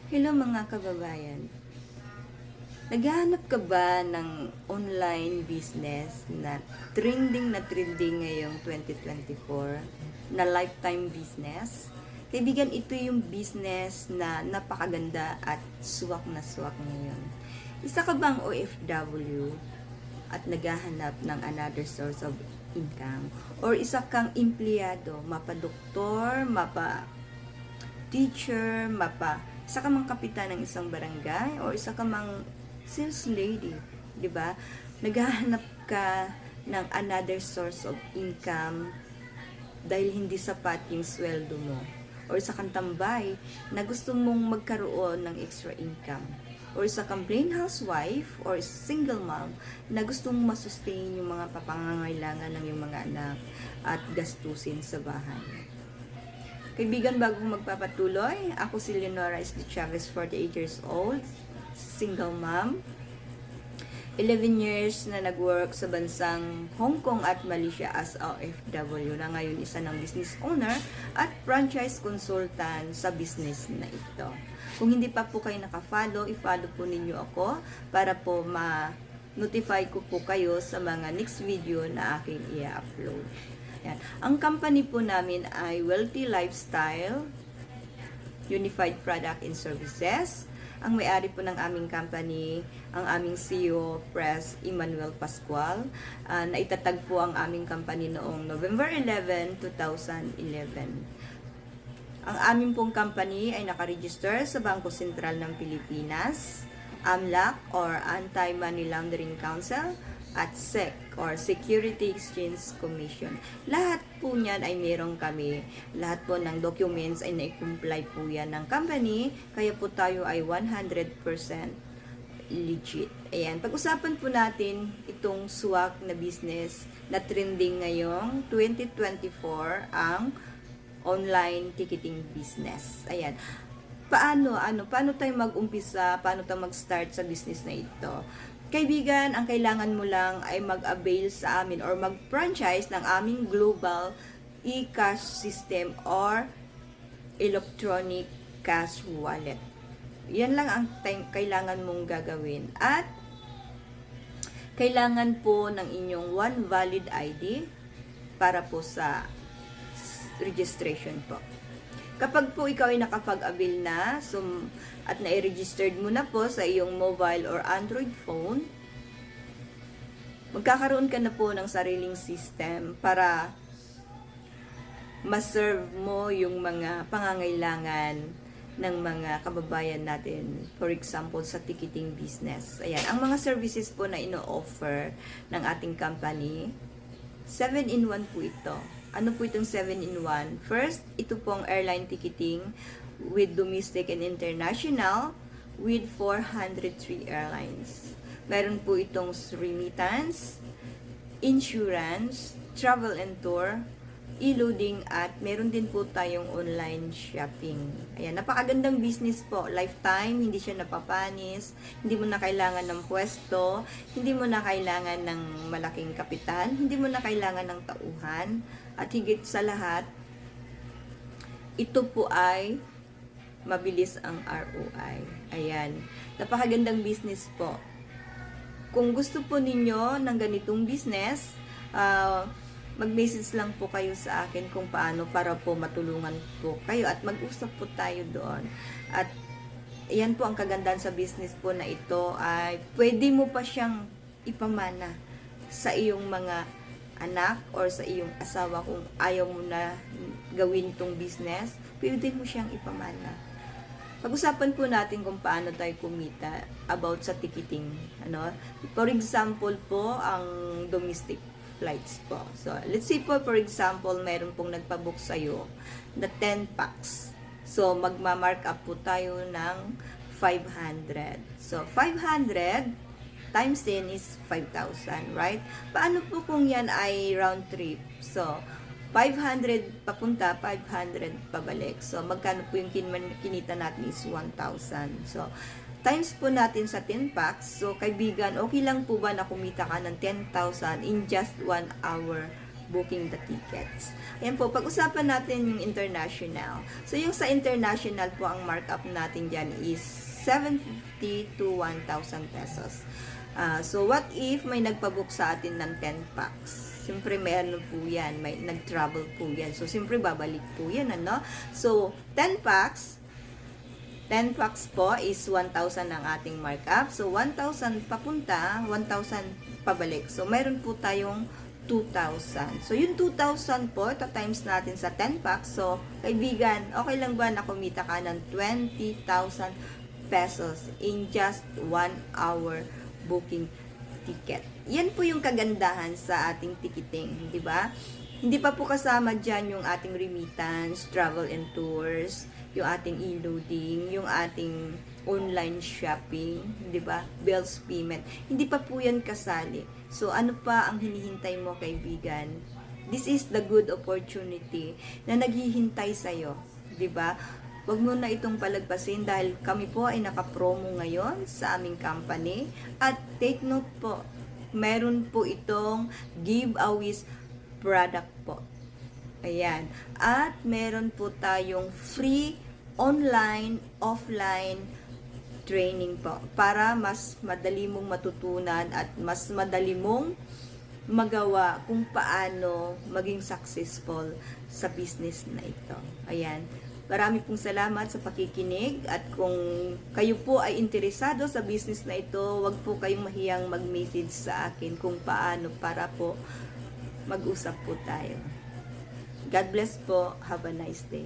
Hello mga kababayan. Naghahanap ka ba ng online business na trending ngayong 2024 na lifetime business? Kaibigan, ito yung business na napakaganda at suwak na suwak ngayon. Isa ka bang OFW at naghahanap ng another source of income? Or isa kang empleyado, mapa doktor, mapa teacher, isa ka mang kapitan ng isang barangay o isa ka mang sales lady, 'di ba? Naghahanap ka ng another source of income dahil hindi sapat yung sweldo mo or isa kang tambay na gusto mong magkaroon ng extra income or isa kang plain housewife or single mom na gusto mong masustain yung mga papangangailangan ng iyong mga anak at gastusin sa bahay. Kaibigan, bago magpapatuloy, ako si Leonora S. Chavez, 48 years old, single mom, 11 years na nag-work sa bansang Hong Kong at Malaysia as OFW na ngayon isa ng business owner at franchise consultant sa business na ito. Kung hindi pa po kayo naka-follow, i-follow po ninyo ako para po ma-notify ko po kayo sa mga next video na aking i-upload. Yan. Ang company po namin ay Wealthy Lifestyle Unified Product and Services. Ang may-ari po ng aming company, ang aming CEO, Pres Emmanuel Pascual. Naitatag po ang aming company noong November 11, 2011. Ang aming pong company ay nakaregister sa Bangko Sentral ng Pilipinas, AMLAC or Anti-Money Laundering Council, at SEC or Security Exchange Commission. Lahat po niyan ay meron kami. Lahat po ng documents ay na-comply po yan ng company, kaya po tayo ay 100% legit. Ayan, pag-usapan po natin itong swak na business na trending ngayong 2024, ang online ticketing business. Ayan. Paano tayo mag-umpisa, paano tayo mag-start sa business na ito? Kaibigan, ang kailangan mo lang ay mag-avail sa amin or mag-franchise ng aming global e-cash system or electronic cash wallet. Yan lang ang kailangan mong gagawin. At kailangan po ng inyong one valid ID para po sa registration po. Kapag po ikaw ay nakapag-avail na at na-registered mo na po sa iyong mobile or Android phone, magkakaroon ka na po ng sariling system para ma-serve mo yung mga pangangailangan ng mga kababayan natin. For example, sa ticketing business. Ayan, ang mga services po na ino-offer ng ating company, 7-in-1 po ito. Ano po itong 7-in-1? First, ito pong airline ticketing with domestic and international with 403 airlines. Meron po itong remittance, insurance, travel and tour, e-loading, at meron din po tayong online shopping. Ayan, napakagandang business po. Lifetime, hindi siya napapanis, hindi mo na kailangan ng pwesto, hindi mo na kailangan ng malaking kapital, hindi mo na kailangan ng tauhan, at higit sa lahat, ito po ay mabilis ang ROI. Ayan, napakagandang business po. Kung gusto po ninyo ng ganitong business, mag-message lang po kayo sa akin kung paano para po matulungan po kayo at mag-usap po tayo doon. At yan po ang kagandahan sa business po na ito, ay pwede mo pa siyang ipamana sa iyong mga anak or sa iyong asawa. Kung ayaw mo na gawin itong business, pwede mo siyang ipamana. Pag-usapan po natin kung paano tayo kumita about sa ticketing. For example po, ang domestic flights po. So, let's say po, for example, mayroon pong nagpabook sa'yo na 10 packs. So, magma-mark up po tayo ng 500. So, 500 times 10 is 5,000, right? Paano po kung yan ay round trip? So, 500 papunta, 500 pabalik. So, magkano po yung kinita natin is 1,000. So, times po natin sa 10 packs. So, kaibigan, okay lang po ba na kumita ka ng 10,000 in just 1 hour booking the tickets. Ayan po, pag-usapan natin yung international. So, yung sa international po, ang markup natin dyan is 750 to 1,000 pesos. So, what if may nagpabook sa atin ng 10 packs? Siyempre, may ano po yan, may nag-travel po yan. So, siyempre, babalik po yan, ano? So, 10 packs po is 1,000 ang ating markup. So, 1,000 papunta, 1,000 pabalik. So, mayroon po tayong 2,000. So, yung 2,000 po, times natin sa 10 packs. So, kaibigan, okay lang ba na kumita ka ng 20,000 pesos in just 1 hour booking ticket? Yan po yung kagandahan sa ating ticketing, di ba? Hindi pa po kasama dyan yung ating remittance, travel and tours, yung ating e-loading, yung ating online shopping, di ba? Bills payment. Hindi pa po yan kasali. So, ano pa ang hinihintay mo, kaibigan? This is the good opportunity na naghihintay sa'yo, di ba? Huwag mo na itong palagpasin dahil kami po ay naka-promo ngayon sa aming company. At take note po, meron po itong giveaways product po. Ayan. At meron po tayong free online, offline training po para mas madali mong matutunan at mas madali mong magawa kung paano maging successful sa business na ito. Ayan. Marami pong salamat sa pakikinig at kung kayo po ay interesado sa business na ito, wag po kayong mahiyang mag-message sa akin kung paano para po mag-usap po tayo. God bless po. Have a nice day.